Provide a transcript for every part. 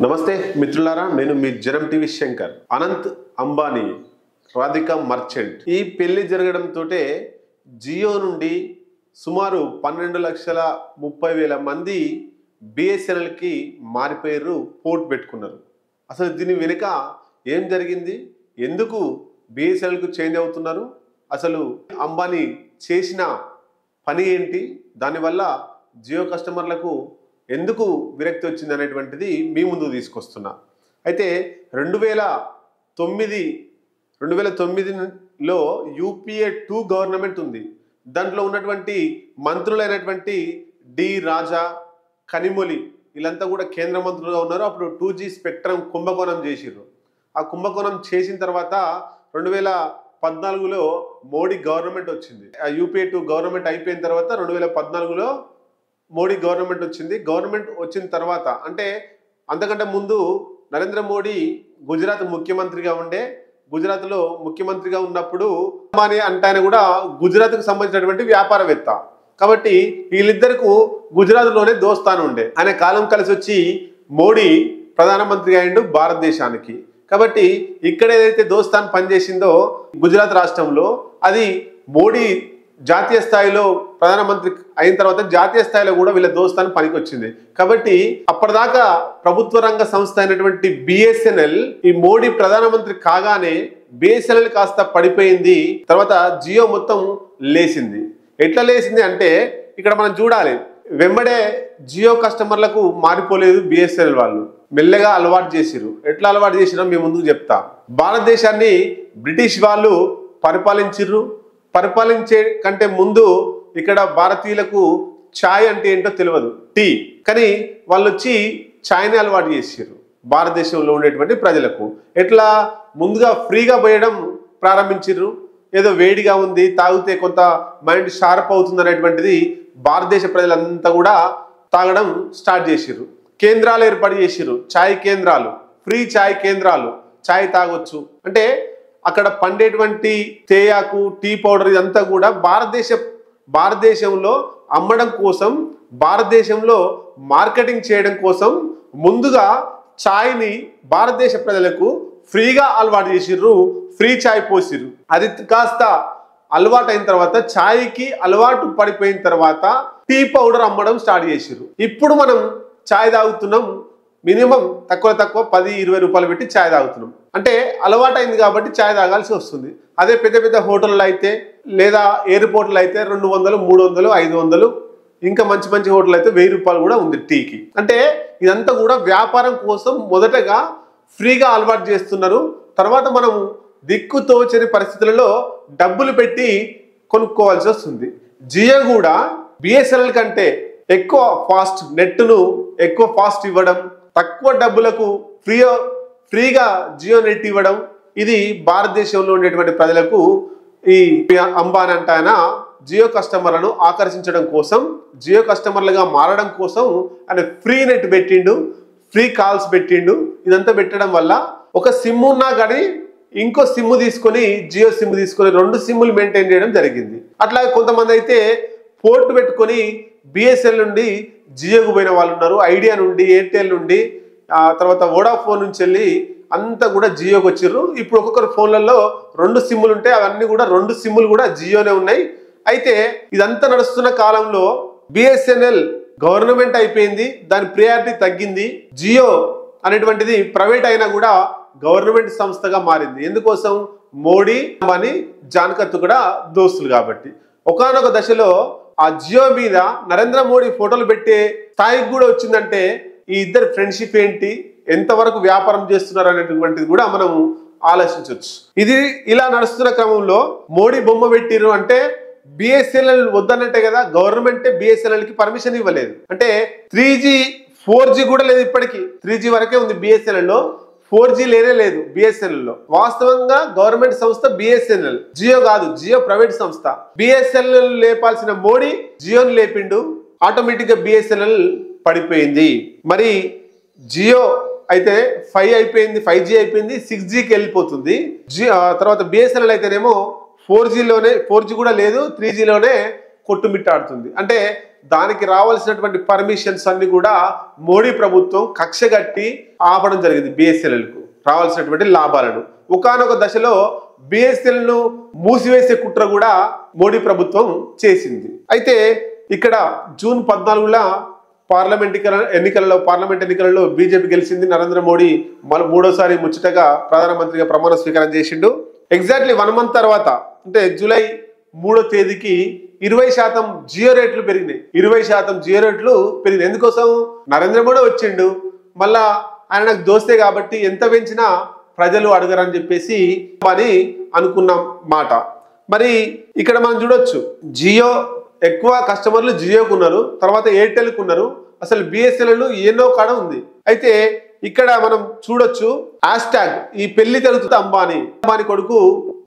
నమస్తే మిత్రులారా, నేను మీ జనం టీవీ శంకర్. అనంత్ అంబానీ, రాధికా మర్చెంట్ ఈ పెళ్లి జరగడంతో జియో నుండి సుమారు 12,30,000 మంది బిఎస్ఎన్ఎల్కి మారిపోయారు, పోర్ట్ పెట్టుకున్నారు. అసలు దీని వెనుక ఏం జరిగింది? ఎందుకు బిఎస్ఎన్ఎల్కు చేంజ్ అవుతున్నారు? అసలు అంబానీ చేసిన పని ఏంటి? దానివల్ల జియో కస్టమర్లకు ఎందుకు విరక్తి వచ్చింది అనేటువంటిది మీ ముందు తీసుకొస్తున్నా. అయితే 2009లో యూపీఏ 2 గవర్నమెంట్ ఉంది. దాంట్లో ఉన్నటువంటి మంత్రులైనటువంటి డి రాజా, కనిమొళి వీళ్ళంతా కూడా కేంద్ర మంత్రులుగా ఉన్నారు. అప్పుడు 2G స్పెక్ట్రమ్ కుంభకోణం చేసిర్రు. ఆ కుంభకోణం చేసిన తర్వాత 2014లో మోడీ గవర్నమెంట్ వచ్చింది. ఆ యూపీఏ 2 గవర్నమెంట్ అయిపోయిన తర్వాత 2014లో మోడీ గవర్నమెంట్ వచ్చింది. గవర్నమెంట్ వచ్చిన తర్వాత అంటే అంతకంటే ముందు నరేంద్ర మోడీ గుజరాత్ ముఖ్యమంత్రిగా ఉండే. గుజరాత్లో ముఖ్యమంత్రిగా ఉన్నప్పుడు అంబానీ అంటే ఆయన కూడా గుజరాత్కు సంబంధించినటువంటి వ్యాపారవేత్త కాబట్టి వీళ్ళిద్దరికి గుజరాత్లోనే దోస్తాను ఉండే. ఆయన కాలం కలిసి వచ్చి మోడీ ప్రధానమంత్రిగా అయిండు భారతదేశానికి. కాబట్టి ఇక్కడ ఏదైతే దోస్తాన్ పనిచేసిందో గుజరాత్ రాష్ట్రంలో, అది మోడీ జాతీయ స్థాయిలో ప్రధానమంత్రి అయిన తర్వాత జాతీయ స్థాయిలో కూడా వీళ్ళ దోస్తాన్ని పనికి వచ్చింది. కాబట్టి అప్పటిదాకా ప్రభుత్వ రంగ సంస్థ అయినటువంటి బిఎస్ఎన్ఎల్ ఈ మోడీ ప్రధానమంత్రి కాగానే బిఎస్ఎన్ఎల్ కాస్త పడిపోయింది. తర్వాత జియో మొత్తం లేచింది. ఎట్లా లేచింది అంటే ఇక్కడ మనం చూడాలి. వెంబడే జియో కస్టమర్లకు మారిపోలేదు బిఎస్ఎన్ఎల్ వాళ్ళు, మెల్లగా అలవాటు చేసిరు. ఎట్లా అలవాటు చేసిరో మీ ముందుకు చెప్తా. భారతదేశాన్ని బ్రిటిష్ వాళ్ళు పరిపాలించిర్రు. పరిపాలించే కంటే ముందు ఇక్కడ భారతీయులకు ఛాయ్ అంటే ఏంటో తెలియదు, టీ. కానీ వాళ్ళు వచ్చి ఛాయ్ని అలవాటు చేసారు భారతదేశంలో ఉండేటువంటి ప్రజలకు. ఎట్లా ముందుగా ఫ్రీగా పోయడం ప్రారంభించారు. ఏదో వేడిగా ఉంది, తాగితే కొంత మైండ్ షార్ప్ అవుతుంది అనేటువంటిది భారతదేశ ప్రజలంతా కూడా తాగడం స్టార్ట్ చేసారు. కేంద్రాలు ఏర్పాటు చేసారు, ఛాయ్ కేంద్రాలు, ఫ్రీ ఛాయ్ కేంద్రాలు. ఛాయ్ తాగొచ్చు అంటే అక్కడ పండేటువంటి తేయాకు, టీ పౌడర్ ఇదంతా కూడా భారతదేశంలో అమ్మడం కోసం, భారతదేశంలో మార్కెటింగ్ చేయడం కోసం ముందుగా ఛాయ్ని భారతదేశ ప్రజలకు ఫ్రీగా అలవాటు చేసిర్రు. ఫ్రీ ఛాయ్ పోసిర్రు. అది కాస్త అలవాటు అయిన తర్వాత, ఛాయ్కి అలవాటు పడిపోయిన తర్వాత టీ పౌడర్ అమ్మడం స్టార్ట్ చేసిర్రు. ఇప్పుడు మనం ఛాయ్ తాగుతున్నాం, మినిమం తక్కువ 10-20 రూపాయలు పెట్టి ఛాయ్ తాగుతున్నాం. అంటే అలవాటు అయింది కాబట్టి ఛాయ్ తాగాల్సి వస్తుంది. అదే పెద్ద పెద్ద హోటళ్ళు అయితే లేదా ఎయిర్పోర్ట్లు అయితే 200, 300, 500, ఇంకా మంచి మంచి హోటల్ అయితే 1000 రూపాయలు కూడా ఉంది టీకి. అంటే ఇదంతా కూడా వ్యాపారం కోసం మొదటగా ఫ్రీగా అలవాటు చేస్తున్నారు. తర్వాత మనం దిక్కు తోచని పరిస్థితులలో డబ్బులు పెట్టి కొనుక్కోవాల్సి వస్తుంది. జియో కూడా బిఎస్ఎన్ఎల్ కంటే ఎక్కువ ఫాస్ట్ నెట్ను ఎక్కువ ఫాస్ట్ ఇవ్వడం, తక్కువ డబ్బులకు ఫ్రీగా జియో నెట్ ఇవ్వడం, ఇది భారతదేశంలో ఉండేటువంటి ప్రజలకు ఈ అంబానీ అంటే ఆయన జియో కస్టమర్లను ఆకర్షించడం కోసం, జియో కస్టమర్లుగా మారడం కోసం ఆయన ఫ్రీ నెట్ పెట్టిండు, ఫ్రీ కాల్స్ పెట్టిండు. ఇదంతా పెట్టడం వల్ల ఒక సిమ్ ఉన్నా కానీ ఇంకో సిమ్ తీసుకొని, జియో సిమ్ తీసుకొని 2 సిమ్ములు మెయింటైన్ చేయడం జరిగింది. అట్లా కొంతమంది అయితే పోర్ట్ పెట్టుకొని బిఎస్ఎల్ నుండి జియోకు పోయిన వాళ్ళు ఉన్నారు. ఐడియా నుండి, ఎయిర్టెల్ నుండి, తర్వాత వోడాఫోన్ నుంచి వెళ్ళి అంతా కూడా జియోకి వచ్చిర్రు. ఇప్పుడు ఒక్కొక్కరు ఫోన్లలో 2 సిమ్ములు ఉంటాయి. అవన్నీ కూడా 2 సిమ్ములు కూడా జియోనే ఉన్నాయి. అయితే ఇదంతా నడుస్తున్న కాలంలో బిఎస్ఎన్ఎల్ గవర్నమెంట్ అయిపోయింది, దాని ప్రియారిటీ తగ్గింది. జియో అనేటువంటిది ప్రైవేట్ అయినా కూడా గవర్నమెంట్ సంస్థగా మారింది. ఎందుకోసం? మోడీ, అంబానీ, జాన్కత్ కూడా దోస్తులు కాబట్టి. ఒకానొక దశలో ఆ జియో మీద నరేంద్ర మోడీ ఫోటోలు పెట్టే స్థాయికి కూడా వచ్చిందంటే ఈ ఇద్దరు ఫ్రెండ్షిప్ ఏంటి, ఎంతవరకు వ్యాపారం చేస్తున్నారు అనేటువంటిది కూడా మనం ఆలోచించవచ్చు. ఇది ఇలా నడుస్తున్న క్రమంలో మోడీ బొమ్మ పెట్టిర్రు అంటే బిఎస్ఎన్ఎల్ వద్దన్నట్టే కదా. గవర్నమెంటే బిఎస్ఎన్ఎల్కి పర్మిషన్ ఇవ్వలేదు. అంటే 3G 4G కూడా లేదు. ఇప్పటికీ 3G వరకే ఉంది బిఎస్ఎన్ఎల్లో, 4G లేనే లేదు బిఎస్ఎన్ఎల్లో. వాస్తవంగా గవర్నమెంట్ సంస్థ బిఎస్ఎన్ఎల్, జియో కాదు. జియో ప్రైవేట్ సంస్థ. బిఎస్ఎన్ఎల్ లేపాల్సిన మోడీ జియోని లేపిండు. ఆటోమేటిక్గా బిఎస్ఎన్ఎల్ పడిపోయింది. మరి జియో అయితే 5 అయిపోయింది, 5G అయిపోయింది, 6Gకి వెళ్ళిపోతుంది. తర్వాత బిఎస్ఎన్ఎల్ అయితేనేమో 4G కూడా లేదు, 3Gలోనే కొట్టుమిట్టాడుతుంది. అంటే దానికి రావాల్సినటువంటి పర్మిషన్స్ అన్ని కూడా మోడీ ప్రభుత్వం కక్షగట్టి ఆపడం జరిగింది. బిఎస్ఎన్ఎల్కు రావాల్సినటువంటి లాభాలను ఒకానొక దశలో బిఎస్ఎన్ఎల్ను మూసివేసే కుట్ర కూడా మోడీ ప్రభుత్వం చేసింది. అయితే ఇక్కడ జూన్ 14 పార్లమెంట్ ఎన్నికలలో బీజేపీ గెలిచింది. నరేంద్ర మోడీ మూడోసారి ముచ్చటగా ప్రధానమంత్రిగా ప్రమాణ స్వీకారం చేసిండు. ఎగ్జాక్ట్లీ 1 మంత్ తర్వాత అంటే జూలై 3వ తేదీకి 20% జియో రేట్లు పెరిగినాయి. 20% జియో రేట్లు పెరిగినాయి. ఎందుకోసం? నరేంద్ర మోడీ వచ్చిండు, మళ్ళా ఆయన నాకు దోస్తే కాబట్టి ఎంత పెంచినా ప్రజలు అడగరని చెప్పేసి అని అనుకున్న మాట. మరి ఇక్కడ మనం చూడొచ్చు, జియో ఎక్కువ కస్టమర్లు జియోకు ఉన్నారు, తర్వాత ఎయిర్టెల్కు ఉన్నారు, అసలు బిఎస్ఎన్ఎల్ ఎన్నో కాడ ఉంది. అయితే ఇక్కడ మనం చూడొచ్చు హ్యాష్ ట్యాగ్ ఈ పెళ్లి జరుగుతుంది అంబానీ కొడుకు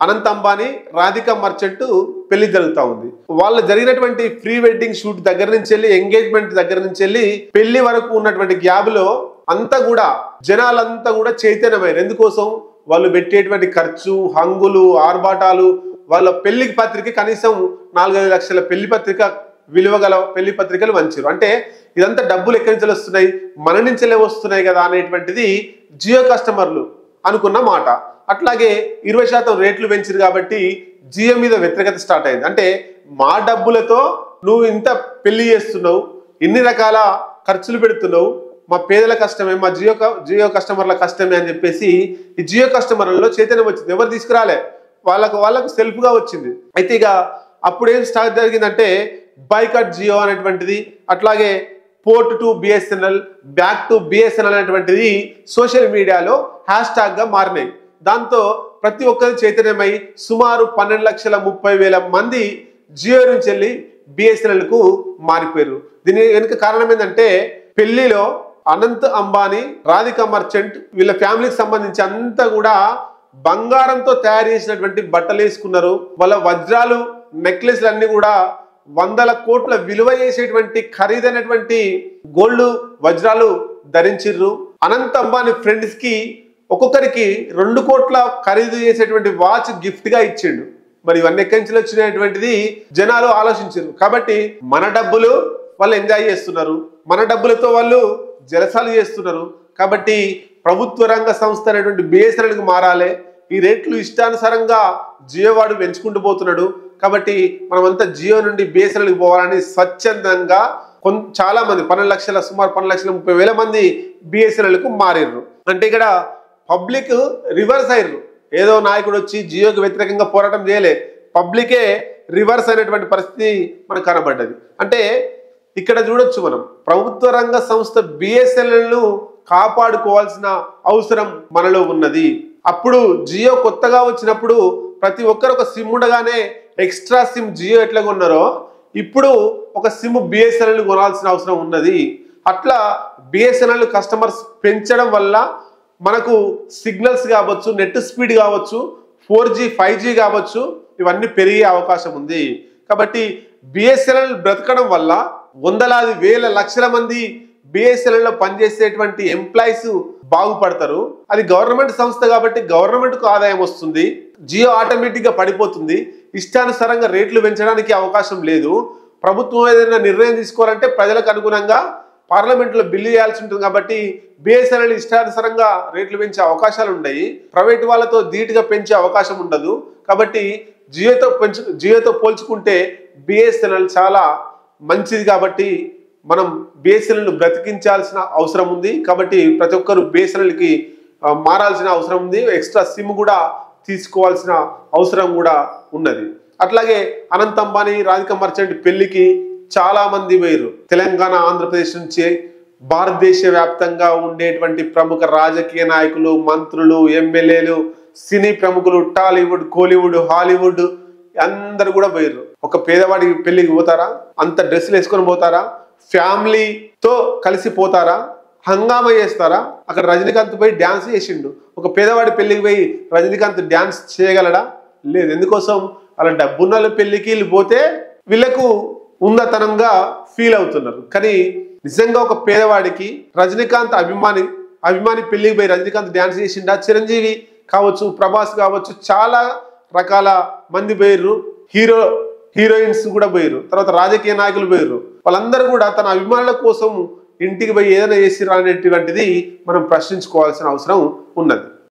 అనంత్ అంబానీ రాధికా మర్చెంట్ పెళ్లి జరుగుతూ ఉంది. వాళ్ళ జరిగినటువంటి ప్రీ వెడ్డింగ్ షూట్ దగ్గర నుంచి వెళ్ళి ఎంగేజ్మెంట్ దగ్గర నుంచి వెళ్ళి పెళ్లి వరకు ఉన్నటువంటి గ్యాప్ లో అంతా కూడా జనాలంతా కూడా చైతన్యమైనరు. ఎందుకోసం? వాళ్ళు పెట్టేటువంటి ఖర్చు, హంగులు, ఆర్భాటాలు, వాళ్ళ పెళ్లి పత్రిక కనీసం 4-5 లక్షల పెళ్లి పత్రిక విలువ గల పెళ్లి పత్రికలు వంచారు. అంటే ఇదంతా డబ్బులు ఎక్కడి నుంచి వస్తున్నాయి, మన నుంచెలే వస్తున్నాయి కదా అనేటువంటిది జియో కస్టమర్లు అనుకున్న మాట. అట్లాగే 20% రేట్లు పెంచారు కాబట్టి జియో మీద వ్యతిరేకత స్టార్ట్ అయింది. అంటే మా డబ్బులతో నువ్వు ఇంత పెళ్లి చేస్తున్నావు, ఇన్ని రకాల ఖర్చులు పెడుతున్నావు, మా పేదల కష్టమే, మా జియో కస్టమర్ల కష్టమే అని చెప్పేసి ఈ జియో కస్టమర్లలో చైతన్యం వచ్చింది. ఎవరు తీసుకురాలే, వాళ్ళకు సెల్ఫ్ గా వచ్చింది. అయితే ఇక అప్పుడు ఏం స్టార్ట్ జరిగిందంటే బైకట్ జియో అనేటువంటిది, అట్లాగే port to BSNL, back to BSNL అనేటువంటిది సోషల్ మీడియాలో హ్యాష్ ట్యాగ్ గా మారినాయి. దాంతో ప్రతి ఒక్కరు చైతన్యమై సుమారు 12,30,000 మంది జియో నుంచి వెళ్ళి బిఎస్ఎన్ఎల్ కు మారిపోయారు. దీని వెనుక కారణం ఏంటంటే పెళ్లిలో అనంత్ అంబానీ, రాధికా మర్చెంట్ వీళ్ళ ఫ్యామిలీకి సంబంధించి అంతా కూడా బంగారంతో తయారు చేసినటువంటి బట్టలు వేసుకున్నారు. వాళ్ళ వజ్రాలు, నెక్లెస్లు అన్ని కూడా 100 కోట్ల విలువ చేసేటువంటి ఖరీదైనటువంటి గోల్డ్ వజ్రాలు ధరించిర్రు. అనంత్ అంబానీ ఫ్రెండ్స్ కి ఒక్కొక్కరికి 2 కోట్ల ఖరీదు చేసేటువంటి వాచ్ గిఫ్ట్ గా ఇచ్చిండు. మరి ఇవన్నీ ఎక్కడి నుంచి వచ్చినటువంటిది జనాలు ఆలోచించారు. కాబట్టి మన డబ్బులు వాళ్ళు ఎంజాయ్ చేస్తున్నారు, మన డబ్బులతో వాళ్ళు జలసాలు చేస్తున్నారు. కాబట్టి ప్రభుత్వ రంగ సంస్థ అనేటువంటి బిఎస్ఎన్ఎల్కి మారాలి. ఈ రేట్లు ఇష్టానుసారంగా జియో వాడు పెంచుకుంటూ పోతున్నాడు. కాబట్టి మనమంతా జియో నుండి బిఎస్ఎన్ఎల్కి పోవాలని స్వచ్ఛందంగా చాలా మంది సుమారు 12,30,000 మంది బిఎస్ఎన్ఎల్కు మారిర్రు. అంటే ఇక్కడ పబ్లిక్ రివర్స్ అయ్యారు. ఏదో నాయకుడు వచ్చి జియోకి వ్యతిరేకంగా పోరాటం చేయలే, పబ్లికే రివర్స్ అయినటువంటి పరిస్థితి మనకు కనబడ్డది. అంటే ఇక్కడ చూడొచ్చు మనం ప్రభుత్వ రంగ సంస్థ బిఎస్ఎన్ఎల్ను కాపాడుకోవాల్సిన అవసరం మనలో ఉన్నది. అప్పుడు జియో కొత్తగా వచ్చినప్పుడు ప్రతి ఒక్కరు ఒక సిమ్ ఉండగానే ఎక్స్ట్రా సిమ్ జియో ఎట్లా కొన్నారో ఇప్పుడు ఒక సిమ్ బిఎస్ఎన్ఎల్ కొనాల్సిన అవసరం ఉన్నది. అట్లా బిఎస్ఎన్ఎల్ కస్టమర్స్ పెంచడం వల్ల మనకు సిగ్నల్స్ కావచ్చు, నెట్ స్పీడ్ కావచ్చు, 4G 5G కావచ్చు, ఇవన్నీ పెరిగే అవకాశం ఉంది. కాబట్టి బిఎస్ఎన్ఎల్ బ్రతకడం వల్ల వందలాది వేల లక్షల మంది బిఎస్ఎన్ఎల్ లో పనిచేసేటువంటి ఎంప్లాయీస్ బాగుపడతారు. అది గవర్నమెంట్ సంస్థ కాబట్టి గవర్నమెంట్ కు ఆదాయం వస్తుంది. జియో ఆటోమేటిక్ గా పడిపోతుంది. ఇష్టానుసారంగా రేట్లు పెంచడానికి అవకాశం లేదు. ప్రభుత్వం ఏదైనా నిర్ణయం తీసుకోవాలంటే ప్రజలకు అనుగుణంగా పార్లమెంట్ లో బిల్లు చేయాల్సి ఉంటుంది. కాబట్టి బిఎస్ఎన్ఎల్ ఇష్టానుసారంగా రేట్లు పెంచే అవకాశాలు ఉన్నాయి, ప్రైవేట్ వాళ్ళతో ధీటుగా పెంచే అవకాశం ఉండదు. కాబట్టి జియోతో పోల్చుకుంటే బిఎస్ఎన్ఎల్ చాలా మంచిది. కాబట్టి మనం బిఎస్ఎన్ఎల్ బ్రతికించాల్సిన అవసరం ఉంది. కాబట్టి ప్రతి ఒక్కరు బిఎస్ఎన్ఎల్కి మారాల్సిన అవసరం ఉంది. ఎక్స్ట్రా సిమ్ కూడా తీసుకోవాల్సిన అవసరం కూడా ఉన్నది. అట్లాగే అనంత్ అంబానీ, రాధికా మర్చెంట్ పెళ్లికి చాలా మంది పోయారు. తెలంగాణ, ఆంధ్రప్రదేశ్ నుంచి భారతదేశ వ్యాప్తంగా ఉండేటువంటి ప్రముఖ రాజకీయ నాయకులు, మంత్రులు, ఎమ్మెల్యేలు, సినీ ప్రముఖులు, టాలీవుడ్, కోలీవుడ్, హాలీవుడ్ అందరు కూడా పోయారు. ఒక పేదవాడి పెళ్లికి పోతారా? అంత డ్రెస్సులు వేసుకొని పోతారా? ఫ్యామిలీతో కలిసి పోతారా? హంగామా చేస్తారా? అక్కడ రజనీకాంత్ పోయి డ్యాన్స్ చేసిండు. ఒక పేదవాడి పెళ్లికి పోయి రజనీకాంత్ డ్యాన్స్ చేయగలడా? లేదు. ఎందుకోసం? అలా డబ్బున్న పెళ్లికి వీళ్ళు పోతే వీళ్ళకు ఉన్నతనంగా ఫీల్ అవుతున్నారు. కానీ నిజంగా ఒక పేదవాడికి రజనీకాంత్ అభిమాని పెళ్లికి పోయి రజనీకాంత్ డ్యాన్స్ చేసిండా? చిరంజీవి కావచ్చు, ప్రభాస్ కావచ్చు, చాలా రకాల మంది పోయిర్రు. హీరో హీరోయిన్స్ కూడా పోయారు, తర్వాత రాజకీయ నాయకులు పోయారు. వాళ్ళందరూ కూడా తన అభిమానుల కోసం ఇంటికి పోయి ఏదైనా చేసిరా అనేటువంటిది మనం ప్రశ్నించుకోవాల్సిన అవసరం ఉన్నది.